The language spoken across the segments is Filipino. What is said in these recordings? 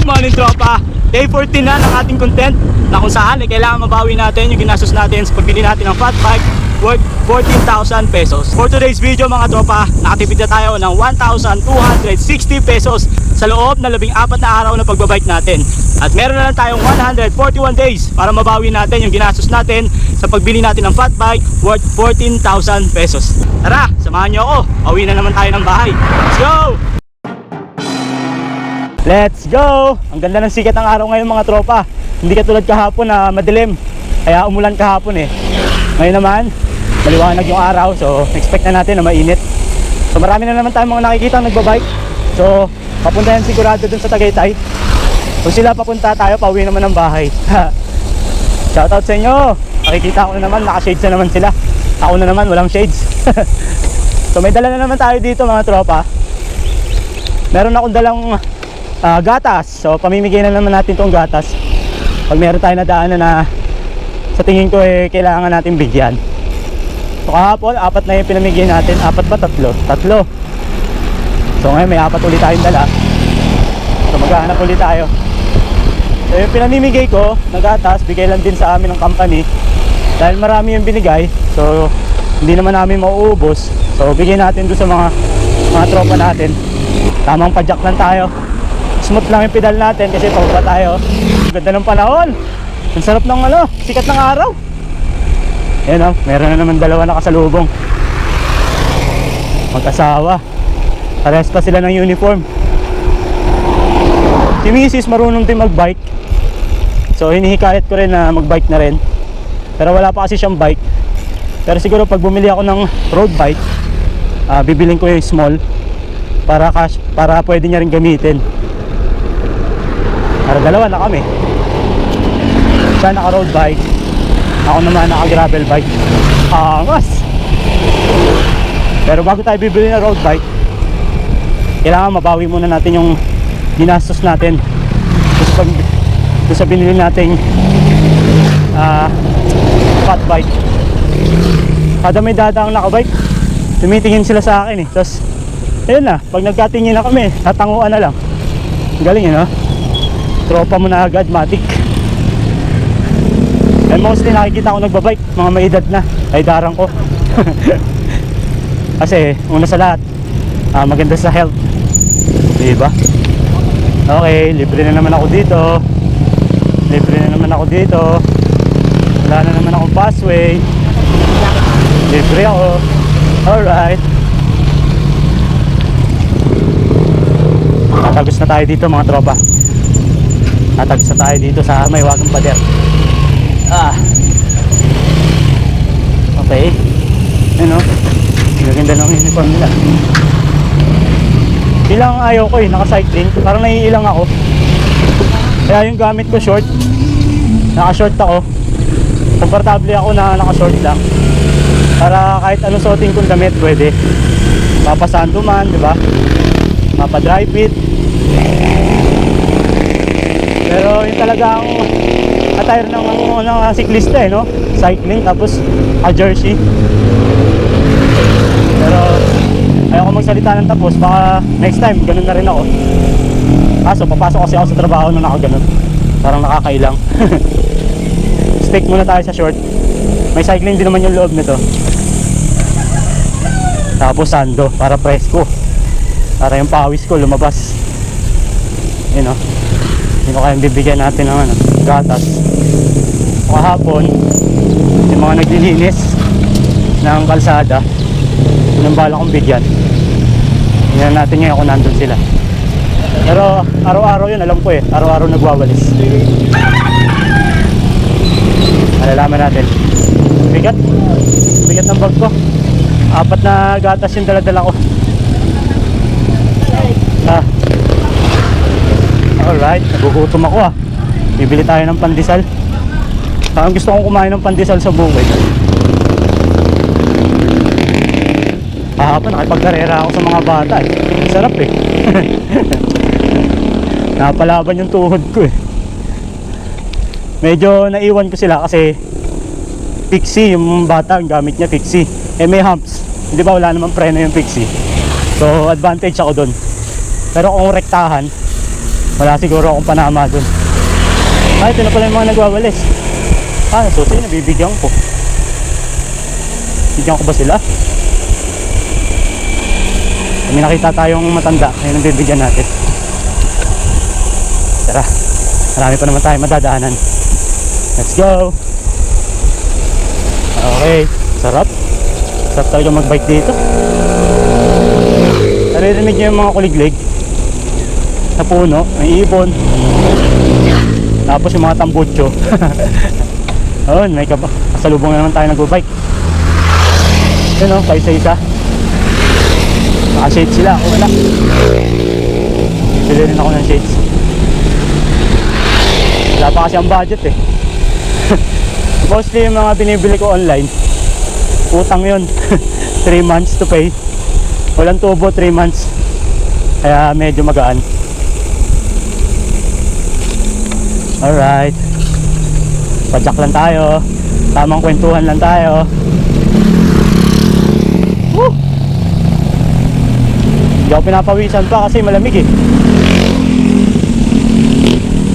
Good morning tropa! Day 14 na ng ating content na kung saan kailangan mabawi natin yung ginastos natin sa pagbili natin ng fat bike worth 14,000 pesos. For today's video mga tropa, nakatipid na tayo ng 1,260 pesos sa loob na 14 na araw na pagbabike natin. At meron na lang tayong 141 days para mabawi natin yung ginastos natin sa pagbili natin ng fat bike worth 14,000 pesos. Tara, samahan nyo ako, pauwi na naman tayo ng bahay. Let's go! Let's go! Ang ganda ng sikat ng araw ngayon mga tropa. Hindi katulad kahapon na madilim, kaya umulan kahapon eh. Ngayon naman, maliwanag yung araw, so expect na natin na mainit. So marami na naman tayong mga nakikita nagbabike. So papunta yan sigurado dun sa Tagaytay. Kung sila papunta, tayo pauwi naman ng bahay. Shoutout sa inyo. Nakikita ko na naman, naka-shades na naman sila. Ako na naman, walang shades. So may dala na naman tayo dito mga tropa. Meron akong dalang gatas. So pamimigay na naman natin tong gatas pag meron tayo na daanan na sa tingin ko kailangan natin bigyan. So kahapon, 4 na yung pinamigay natin. 4 ba? 3? 3. So ngayon may 4 ulit tayong dala. So maghahanap ulit tayo. So yung pinamimigay ko na gatas, bigay lang din sa amin ng company. Dahil marami yung binigay, so hindi naman namin mauubos. So bigay natin doon sa mga tropa natin. Tamang padjak lang tayo. Smooth lang yung pedal natin kasi pababa tayo. Ganda ng panahon. Ang sarap ng sikat ng araw. Ayan meron na naman dalawa nakasalubong. Mag-asawa. Parehas pa sila ng uniform. Si Mrs. marunong din magbike. So hinihikayat ko rin na magbike na rin. Pero wala pa kasi siyang bike. Pero siguro pag bumili ako ng road bike, bibiling ko yung small para pwede niya rin gamitin. Para dalawa na kami. Siya naka road bike, ako naman naka gravel bike. Angas! Pero bago tayo bibili ng road bike, kailangan mabawi muna natin yung ginastos natin doon sa binili nating fat bike. Kada may dadaang nakabike, tumitingin sila sa akin Tapos ayun na, pag nagkatingin na kami, tatanguan na lang. Galing tropa mo na agad, matik. And mostly nakikita ko nagbabike, mga may edad na, ay darang ko. Kasi una sa lahat, maganda sa health, diba? Okay, libre na naman ako dito. Wala na naman akong busway. Libre ako. Alright. Tatagos na tayo dito mga tropa. Tatagos na tayo dito sa may wagang pader. Okay. Gaganda ng uniform nila. Ilang ayaw ko naka-cycling. Parang naiilang ako. Kaya yung gamit ko short. Naka-short ako. Komportable ako na naka-short lang. Para kahit anong suotin kong damit pwede. Papasando man, diba? Mapa-dry fit. Pero yung talagang attire ng siklista cycling tapos jersey. Pero ayoko magsalita ng tapos, baka next time ganun na rin ako. So papasok kasi ako sa trabaho na nakaganon. Parang nakakailang. Stick muna tayo sa short. May cycling din naman yung loob nito. Tapos sando para presko, para yung pawis ko lumabas. Hindi ko kayang bibigyan natin ng gatas. Kahapon yung mga naglilinis ng kalsada, yung bala kong bigyan. Tingnan natin ngayon kung nandun sila. Pero araw-araw yun, alam ko araw-araw nagwawalis. Malalaman natin. Bigat ng bag ko. 4 na gatas yung dala-dala ko. Alright, nagugutom ako Bibili tayo ng pandesal. Parang gusto kong kumain ng pandesal sa buhay. Kahapon nakipagkarera ako sa mga bata Sarap Napalaban yung tuhod ko Medyo naiwan ko sila kasi fixie yung bata, ang gamit niya fixie. May humps, hindi ba wala namang preno yung fixie. So advantage ako dun. Pero kung rektahan, Wala siguro akong panama dun. Ito na pala yung mga nagwawalis. Susi, nabibigyan ko. Bigyan ko ba sila? May nakita tayong matanda, ayun ang bibigyan natin. Tara, marami pa naman tayo madadaanan. Let's go. Okay, sarap. Sarap talaga magbike dito. Naririnig nyo yung mga kuliglig sa puno, may ibon. Tapos yung mga tambutso. Ayun, may kasalubong na naman tayo nag-bike. Yun o, kaisa-isa. Naka-shades sila, ako wala. Bili rin ako ng shades. Wala pa kasi ang budget eh. Mostly yung mga binibili ko online, utang yun. 3 months to pay. Walang tubo, 3 months. Kaya medyo magaan. Alright, padyak lang tayo. Tamang kwentuhan lang tayo. Woo! Hindi ako pinapawisan pa kasi malamig eh.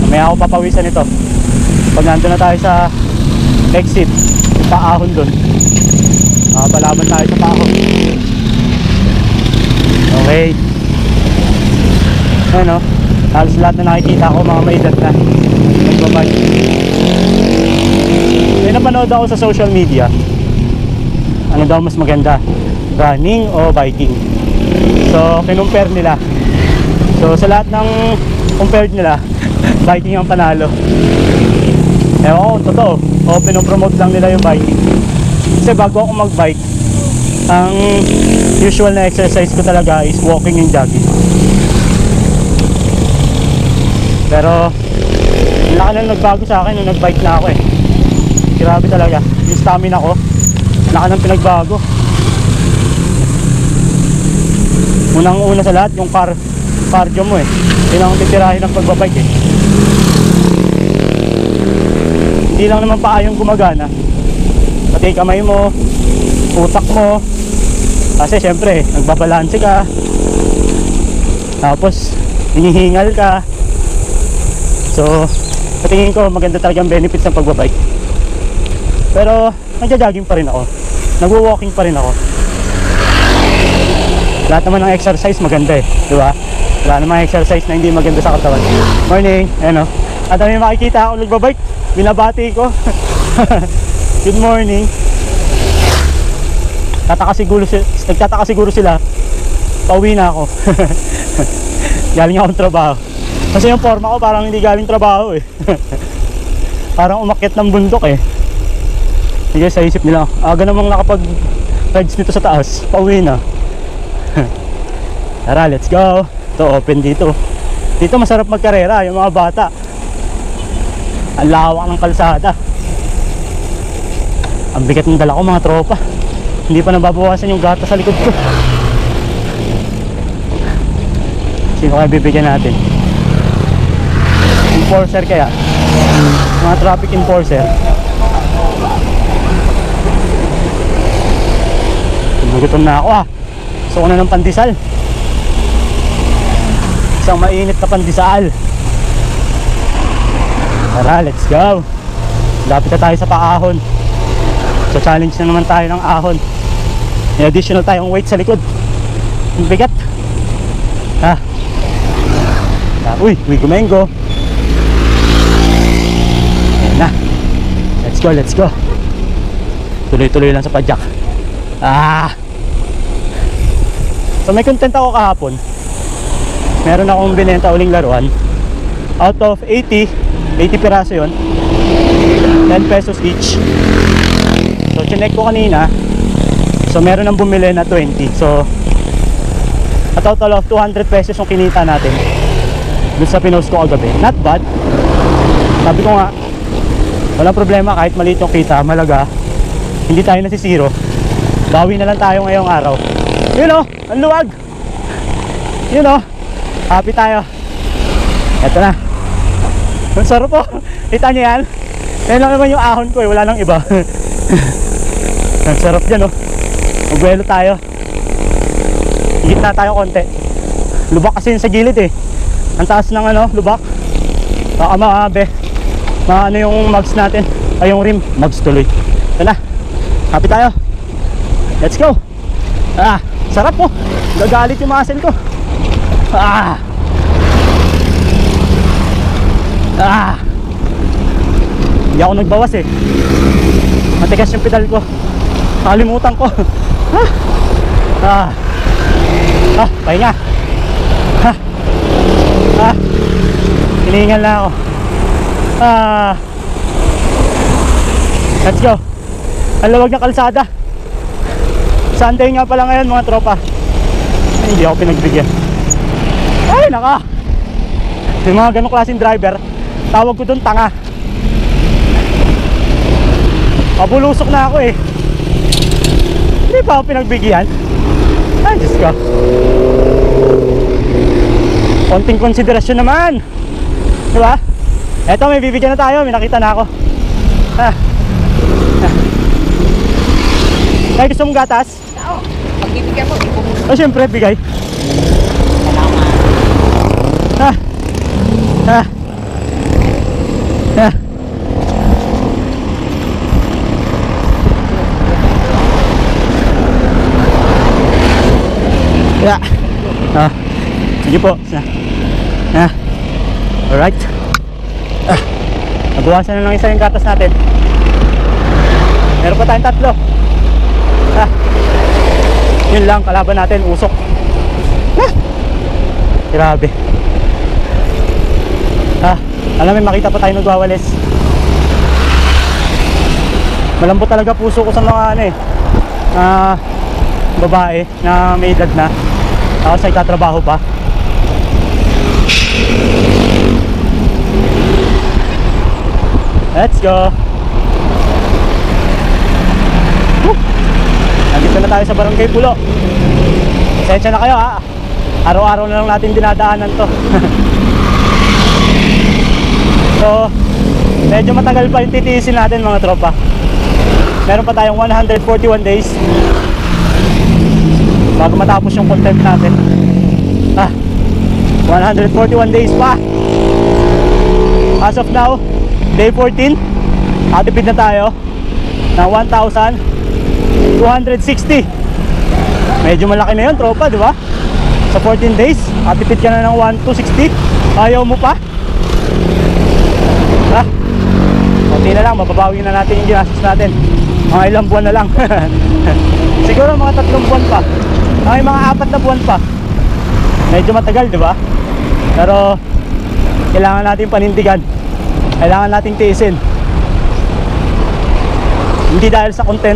Mamaya ako papawisan ito pag nandun na tayo sa exit, yung paahon dun. Makapalaban tayo sa paahon. Okay. Ano, halos lahat na nakikita ko mga maedad na nagbabike. May napanood ako sa social media, ano daw mas maganda, running o biking. So kinumpare nila. So sa lahat ng compared nila, biking ang panalo. Ewan ko kung totoo o pinopromote lang nila yung biking. Kasi bago ako magbike, ang usual na exercise ko talaga is walking and jogging. Pero laki na nagbago sa akin nung nagbike na ako eh. Grabe talaga, yung stamina ko laki ng pinagbago. Unang una sa lahat yung cardio mo eh. Yun ang titirahin ng pagbabike eh. Hindi lang naman paa yung gumagana, pati kamay mo, utak mo. Kasi syempre nagbabalanse ka, tapos hinihingal ka. So patingin ko maganda talagang benefits ng pagbabike. Pero nagja-jogging pa rin ako, nagwo-walking pa rin ako. Lahat naman ng exercise maganda eh, di ba? Wala namang exercise na hindi maganda sa katawan. Morning, ano? At may makikita ako nagbabike, binabati ko. Good morning. Nagtataka siguro sila, pauwi na ako. Galing akong trabaho. Kasi yung forma ko parang hindi galing trabaho eh. Parang umakyat ng bundok eh. Sige, sa isip nila, aga namang nakapag-rides dito sa taas, pauwi na. Tara, let's go. Ito, open dito. Dito masarap magkarera, yung mga bata. Ang lawak ng kalsada. Ang bigat ng dala ko mga tropa. Hindi pa nababawasan yung gata sa likod ko. Sino kaya bibigyan natin? Enforcer kaya? Mga traffic enforcer. Gugutom na ako ah. Gusto ko na ng pandesal. Isang mainit na pandesal. Tara, let's go. Lapit na tayo sa paahon. So challenge na naman tayo ng ahon. May additional tayong weight sa likod. Ang bigat. Ha? Uy, gumengo. Ayan na. Let's go, let's go. Tuloy-tuloy lang sa padyak. So may content ako kahapon. Meron akong binenta uling laruan. Out of 80 piraso yun, 10 pesos each. So chinek ko kanina. So meron nang bumili na 20. So a total of 200 pesos yung kinita natin dun sa pinost ko kagabi. Not bad. Sabi ko nga, walang problema kahit maliit yung kita, malaga. Hindi tayo nasisiro. Bawi na lang tayo ngayong araw. Yun o, ang luwag. Yun o, happy tayo. Eto na. Ang sarap po. Kita nyo yan? Yan lang naman yung ahon ko eh, wala nang iba. Ang sarap dyan o. Magwelo tayo. Higit na tayo konti. Lubak kasi yun sa gilid eh. Ang taas ng ano, lubak. Baka ano yung mags natin. Ay, yung rim. Mags tuloy. Ito na. Happy tayo. Let's go. Sarap po. Gagalit yung muscle ko. Hindi ako nagbawas eh. Matigas yung pedal ko. Nakalimutan ko. Pahinga. Hiningal na ako. Let's go. Ang lawag ng kalsada. Sunday nga pala ngayon mga tropa. Ay, hindi ako pinagbigyan. Ay naka. Yung mga ganong klaseng driver, tawag ko dun tanga. Pabulusok na ako eh. Hindi pa ako pinagbigyan. Ay Diyos ko. Konting konsiderasyon naman. Diba? Eto, may bibigyan na tayo. May nakita na ako. Ay, gusto mong gatas? Oo. Pagbibigyan mo, O syempre, bigay. salamat. Yeah. Sige po. Alright. Nabuwasan na lang isa yung gatas natin. Meron pa tayong tatlo. Yun lang, kalaban natin, usok. Grabe. Alam mo, makita pa tayo nagwawalis. Malambot talaga puso ko sa mga babae na may edad na. Tapos ay tatrabaho pa. Let's go. Nandito na tayo sa Barangay Pulo. Pasensya na kayo ha. Araw-araw na lang natin dinadaanan to. So, medyo matagal pa yung titiisin natin mga tropa. Meron pa tayong 141 days bago matapos yung content natin. 141 days pa. As of now, day 14, atipid na tayo ng 1,260. Medyo malaki na yun tropa, di ba? Sa 14 days, atipid ka na ng 1,260. Ayaw mo pa? Kunti na lang, mababawi na natin yung ginastos natin. Mga ilang buwan na lang. Siguro mga 3 buwan pa. Ay, mga 4 na buwan pa. Medyo matagal, di ba? Pero kailangan natin panindigan. Kailangan nating tiisin. Hindi dahil sa content,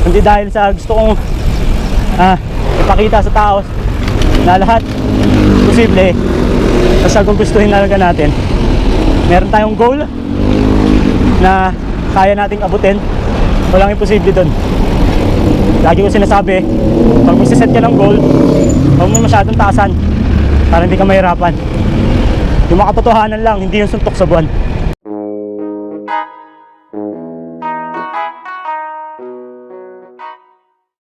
hindi dahil sa gusto kong ipakita sa tao na lahat posible. Basta gugustuhin talaga natin. Meron tayong goal na kaya nating abutin. Walang imposible dun. Lagi ko sinasabi, pag magsiset ka ng goal, huwag mo masyadong taasan para hindi ka mahirapan. Yung makatotohanan lang, hindi yung suntok sa buwan.